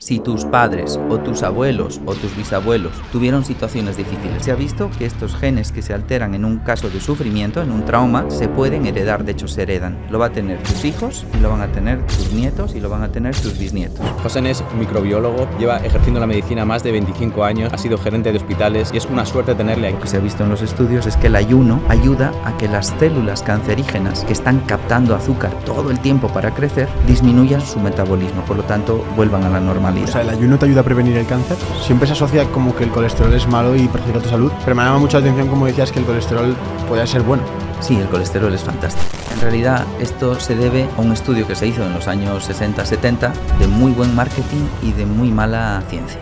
si tus padres o tus abuelos o tus bisabuelos tuvieron situaciones difíciles. Se ha visto que estos genes que se alteran en un caso de sufrimiento, en un trauma, se pueden heredar, de hecho se heredan. Lo va a tener tus hijos y lo van a tener tus nietos y lo van a tener tus bisnietos. José es microbiólogo, lleva ejerciendo la medicina más de 25 años, ha sido gerente de hospitales y es una suerte tenerle aquí. Lo que se ha visto en los estudios es que el ayuno ayuda a que las células cancerígenas que están captando azúcar todo el tiempo para crecer disminuyan su metabolismo, por lo tanto vuelvan a la normalidad. O sea, ¿el ayuno te ayuda a prevenir el cáncer? Siempre se asocia como que el colesterol es malo y perjudica tu salud, pero me llama mucho la atención como decías que el colesterol podía ser bueno. Sí, el colesterol es fantástico. En realidad esto se debe a un estudio que se hizo en los años 60-70 de muy buen marketing y de muy mala ciencia.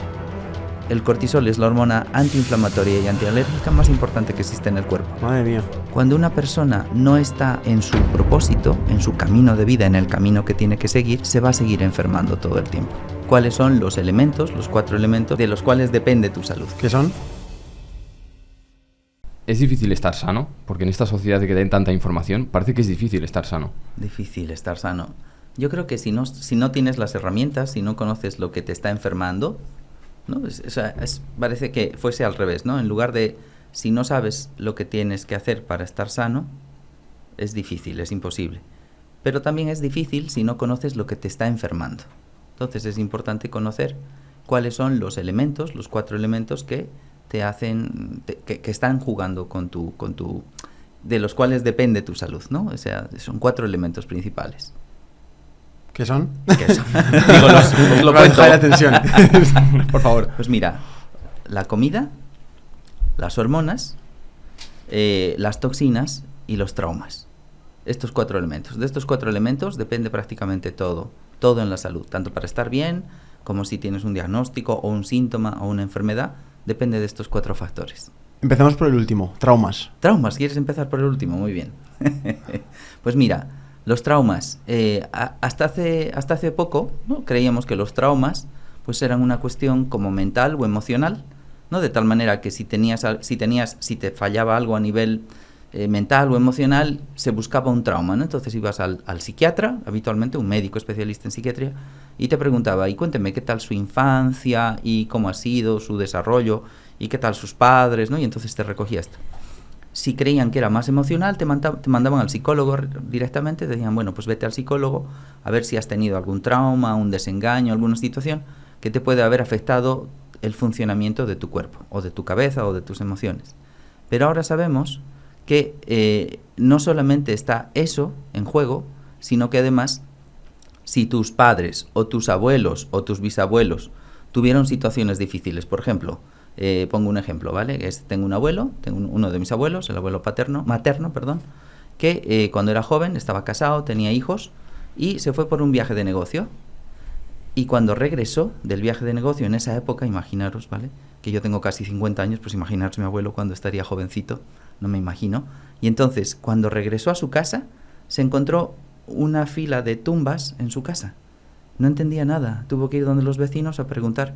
El cortisol es la hormona antiinflamatoria y antialérgica más importante que existe en el cuerpo. Madre mía. Cuando una persona no está en su propósito, en su camino de vida, en el camino que tiene que seguir, se va a seguir enfermando todo el tiempo. ¿Cuáles son los elementos, los 4 elementos de los cuales depende tu salud? ¿Qué son? Es difícil estar sano, porque en esta sociedad de que den tanta información, parece que es difícil estar sano. Difícil estar sano. Yo creo que si no tienes las herramientas, si no conoces lo que te está enfermando, ¿no? Parece que fuese al revés, ¿no? En lugar de, si no sabes lo que tienes que hacer para estar sano, es difícil, es imposible. Pero también es difícil si no conoces lo que te está enfermando. Entonces es importante conocer cuáles son los elementos, los 4 elementos que te hacen, que están jugando con tu, de los cuales depende tu salud, ¿no? O sea, son 4 elementos principales. ¿Qué son? ¿Qué son? Digo, os lo cuento. La tensión. Por favor. Pues mira, la comida, las hormonas, las toxinas y los traumas. Estos 4 elementos. De estos 4 elementos depende prácticamente todo en la salud, tanto para estar bien como si tienes un diagnóstico o un síntoma o una enfermedad, depende de estos 4 factores. Empezamos por el último, traumas. Traumas, ¿quieres empezar por el último? Muy bien. Pues mira, los traumas, hasta hace poco, ¿no? Creíamos que los traumas pues eran una cuestión como mental o emocional, ¿no? De tal manera que si te fallaba algo a nivel mental o emocional, se buscaba un trauma, ¿no? Entonces ibas al psiquiatra, habitualmente un médico especialista en psiquiatría, y te preguntaba, y cuénteme qué tal su infancia, y cómo ha sido su desarrollo, y qué tal sus padres, ¿no? Y entonces te recogía esto. Si creían que era más emocional, te mandaban al psicólogo directamente, te decían, bueno, pues vete al psicólogo a ver si has tenido algún trauma, un desengaño, alguna situación que te puede haber afectado el funcionamiento de tu cuerpo, o de tu cabeza, o de tus emociones. Pero ahora sabemos que no solamente está eso en juego, sino que además, si tus padres o tus abuelos o tus bisabuelos tuvieron situaciones difíciles, por ejemplo, pongo un ejemplo, ¿vale? Tengo un abuelo, uno de mis abuelos, el abuelo materno, que cuando era joven estaba casado, tenía hijos y se fue por un viaje de negocio. Y cuando regresó del viaje de negocio en esa época, imaginaros, ¿vale? Que yo tengo casi 50 años, pues imaginaros mi abuelo cuando estaría jovencito, no me imagino. Y entonces, cuando regresó a su casa, se encontró una fila de tumbas en su casa. No entendía nada, tuvo que ir donde los vecinos a preguntar,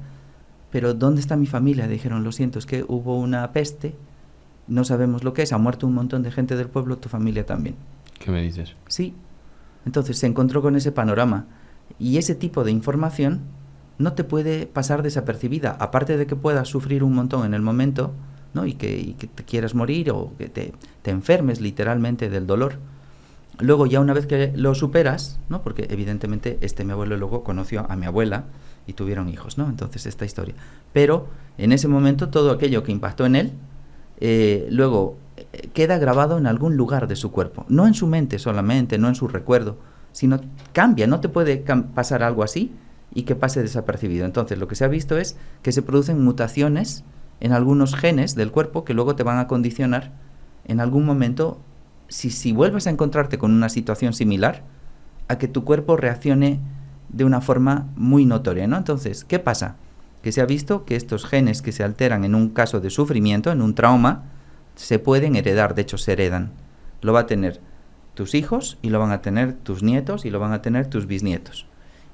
¿pero dónde está mi familia? Dijeron, lo siento, es que hubo una peste, no sabemos lo que es, ha muerto un montón de gente del pueblo, tu familia también. ¿Qué me dices? Sí. Entonces se encontró con ese panorama. Y ese tipo de información no te puede pasar desapercibida, aparte de que puedas sufrir un montón en el momento, ¿no? y que te quieras morir o que te enfermes literalmente del dolor. Luego ya una vez que lo superas, ¿no? Porque evidentemente mi abuelo luego conoció a mi abuela y tuvieron hijos, ¿no? Entonces esta historia. Pero en ese momento todo aquello que impactó en él, luego queda grabado en algún lugar de su cuerpo, no en su mente solamente, no en su recuerdo, sino cambia, no te puede pasar algo así y que pase desapercibido. Entonces lo que se ha visto es que se producen mutaciones en algunos genes del cuerpo que luego te van a condicionar en algún momento, si vuelves a encontrarte con una situación similar, a que tu cuerpo reaccione de una forma muy notoria, ¿no? Entonces, ¿qué pasa? Que se ha visto que estos genes que se alteran en un caso de sufrimiento, en un trauma, se pueden heredar, de hecho se heredan. Lo va a tener tus hijos y lo van a tener tus nietos y lo van a tener tus bisnietos.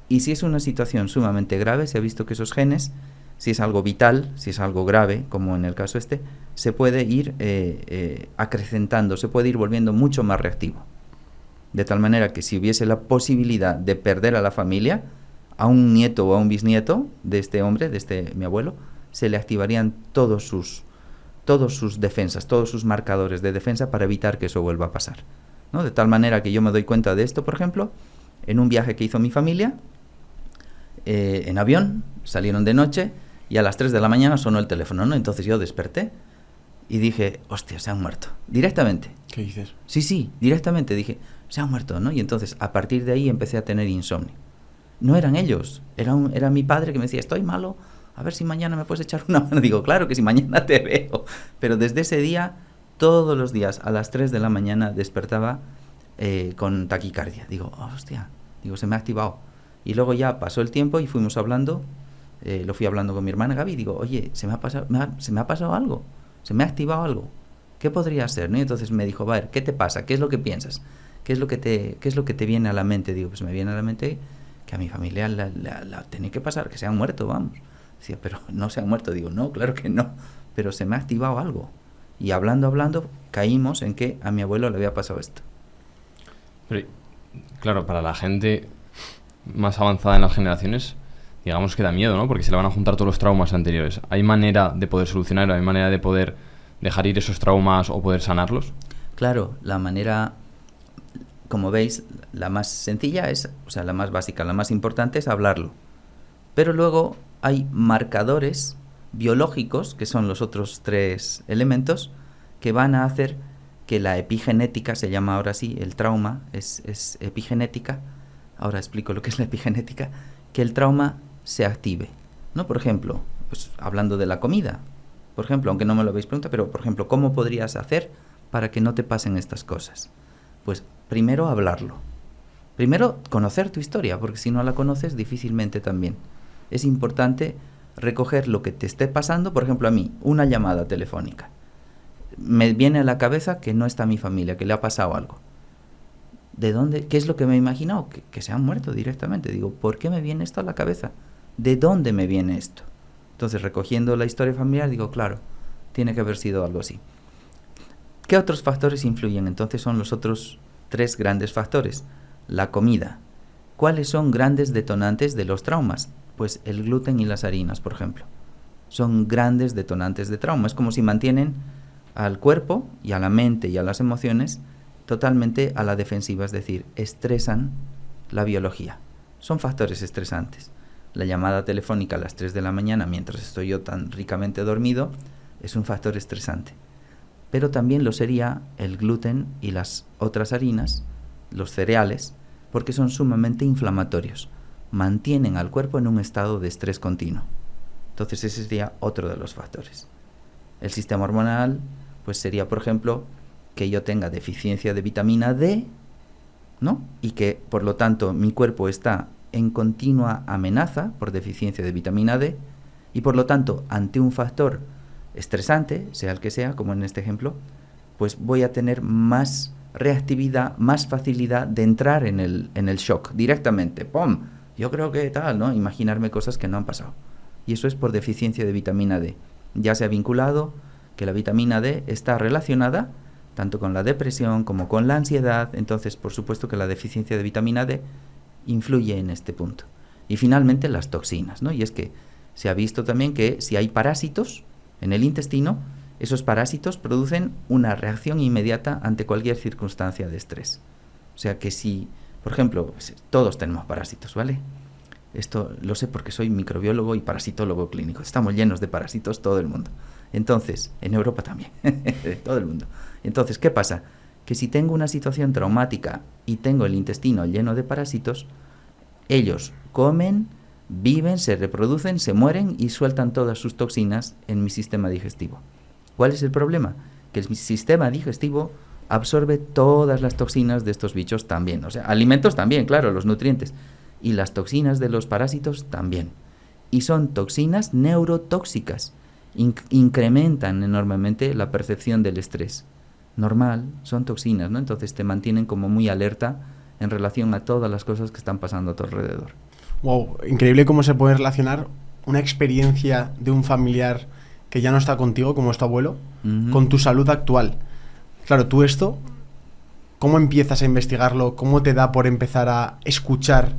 Y si es una situación sumamente grave, se ha visto que esos genes, si es algo vital, si es algo grave, como en el caso se puede ir acrecentando, se puede ir volviendo mucho más reactivo. De tal manera que si hubiese la posibilidad de perder a la familia, a un nieto o a un bisnieto de este hombre, mi abuelo, se le activarían todos sus defensas, todos sus marcadores de defensa para evitar que eso vuelva a pasar, ¿no? De tal manera que yo me doy cuenta de esto, por ejemplo, en un viaje que hizo mi familia, en avión, salieron de noche y a las 3 de la mañana sonó el teléfono, ¿no? Entonces yo desperté y dije, hostia, se han muerto, directamente. ¿Qué dices? Sí, directamente dije, se han muerto, ¿no? Y entonces a partir de ahí empecé a tener insomnio. No eran ellos, era mi padre que me decía, estoy malo, a ver si mañana me puedes echar una mano. Digo, claro que si mañana te veo. Pero desde ese día, todos los días a las 3 de la mañana despertaba con taquicardia. Digo, hostia, se me ha activado. Y luego ya pasó el tiempo y fuimos hablando, lo fui hablando con mi hermana Gaby, digo, oye, se me ha pasado algo, se me ha activado algo. ¿Qué podría ser? ¿No? Y entonces me dijo, a ver, ¿qué te pasa? ¿Qué es lo que piensas? ¿Qué es lo que te viene a la mente? Digo, pues me viene a la mente que a mi familia la tiene que pasar, que se han muerto, vamos. Decía, pero no se han muerto. Digo, no, claro que no, pero se me ha activado algo. Y hablando, caímos en que a mi abuelo le había pasado esto. Pero, claro, para la gente más avanzada en las generaciones, digamos que da miedo, ¿no? Porque se le van a juntar todos los traumas anteriores. ¿Hay manera de poder solucionarlo? ¿Hay manera de poder dejar ir esos traumas o poder sanarlos? Claro, la manera, como veis, la más sencilla es, o sea, la más básica, la más importante es hablarlo. Pero luego hay marcadores biológicos, que son los otros 3 elementos, que van a hacer que la epigenética, se llama ahora sí, el trauma es epigenética. Ahora explico lo que es la epigenética, que el trauma se active, ¿no? Por ejemplo, pues hablando de la comida, por ejemplo, aunque no me lo habéis preguntado, pero por ejemplo, ¿cómo podrías hacer para que no te pasen estas cosas? Pues primero hablarlo, primero conocer tu historia, porque si no la conoces difícilmente también. Es importante recoger lo que te esté pasando, por ejemplo a mí, una llamada telefónica. Me viene a la cabeza que no está mi familia, que le ha pasado algo. ¿De dónde? ¿Qué es lo que me he imaginado? Que se han muerto directamente. Digo, ¿por qué me viene esto a la cabeza? ¿De dónde me viene esto? Entonces, recogiendo la historia familiar, digo, claro, tiene que haber sido algo así. ¿Qué otros factores influyen? Entonces son los otros 3 grandes factores. La comida. ¿Cuáles son grandes detonantes de los traumas? Pues el gluten y las harinas, por ejemplo. Son grandes detonantes de trauma. Es como si mantienen al cuerpo y a la mente y a las emociones totalmente a la defensiva, es decir, estresan la biología. Son factores estresantes. La llamada telefónica a las 3 de la mañana mientras estoy yo tan ricamente dormido es un factor estresante. Pero también lo sería el gluten y las otras harinas, los cereales, porque son sumamente inflamatorios. Mantienen al cuerpo en un estado de estrés continuo. Entonces ese sería otro de los factores. El sistema hormonal, pues sería, por ejemplo, que yo tenga deficiencia de vitamina D, ¿no? Y que, por lo tanto, mi cuerpo está en continua amenaza por deficiencia de vitamina D y, por lo tanto, ante un factor estresante, sea el que sea, como en este ejemplo, pues voy a tener más reactividad, más facilidad de entrar en el shock directamente. ¡Pum! Yo creo que tal, ¿no? Imaginarme cosas que no han pasado. Y eso es por deficiencia de vitamina D. Ya se ha vinculado que la vitamina D está relacionada tanto con la depresión como con la ansiedad. Entonces, por supuesto que la deficiencia de vitamina D influye en este punto. Y finalmente las toxinas, ¿no? Y es que se ha visto también que si hay parásitos en el intestino, esos parásitos producen una reacción inmediata ante cualquier circunstancia de estrés. O sea que si, por ejemplo, pues, todos tenemos parásitos, ¿vale? Esto lo sé porque soy microbiólogo y parasitólogo clínico. Estamos llenos de parásitos todo el mundo. Entonces, en Europa también, todo el mundo. Entonces, ¿qué pasa? Que si tengo una situación traumática y tengo el intestino lleno de parásitos, ellos comen, viven, se reproducen, se mueren y sueltan todas sus toxinas en mi sistema digestivo. ¿Cuál es el problema? Que el sistema digestivo absorbe todas las toxinas de estos bichos también. O sea, alimentos también, claro, los nutrientes. Y las toxinas de los parásitos también. Y son toxinas neurotóxicas. Incrementan enormemente la percepción del estrés. Normal, son toxinas, ¿no? Entonces te mantienen como muy alerta en relación a todas las cosas que están pasando a tu alrededor. Wow, increíble cómo se puede relacionar una experiencia de un familiar que ya no está contigo, como es tu abuelo, con tu salud actual. Claro, tú esto, ¿cómo empiezas a investigarlo? ¿Cómo te da por empezar a escuchar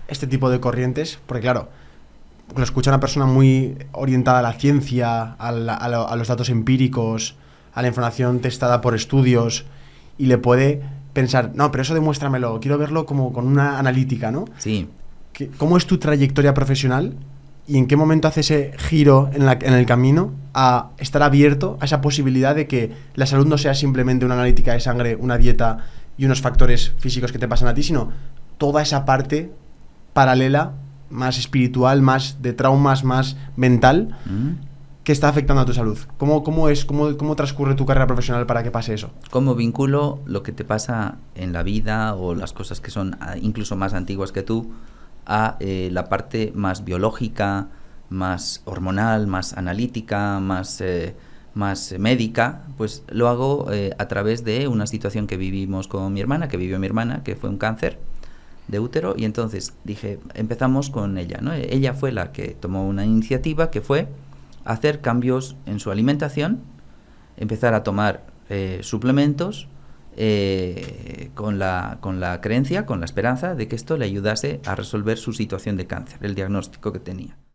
este tipo de corrientes? Porque claro, lo escucha una persona muy orientada a la ciencia, a los datos empíricos, a la información testada por estudios, y le puede pensar, no, pero eso demuéstramelo, quiero verlo como con una analítica, ¿no? Sí. ¿Cómo es tu trayectoria profesional y en qué momento hace ese giro en el camino a estar abierto a esa posibilidad de que la salud no sea simplemente una analítica de sangre, una dieta y unos factores físicos que te pasan a ti, sino toda esa parte paralela, más espiritual, más de traumas, más mental, que está afectando a tu salud? ¿Cómo transcurre tu carrera profesional para que pase eso? ¿Cómo vinculo lo que te pasa en la vida o las cosas que son incluso más antiguas que tú a la parte más biológica, más hormonal, más analítica, más médica? Pues lo hago a través de una situación que vivimos con mi hermana, que vivió mi hermana, que fue un cáncer de útero, y entonces dije, empezamos con ella, ¿no? Ella fue la que tomó una iniciativa que fue hacer cambios en su alimentación, empezar a tomar suplementos, con la creencia, con la esperanza de que esto le ayudase a resolver su situación de cáncer, el diagnóstico que tenía.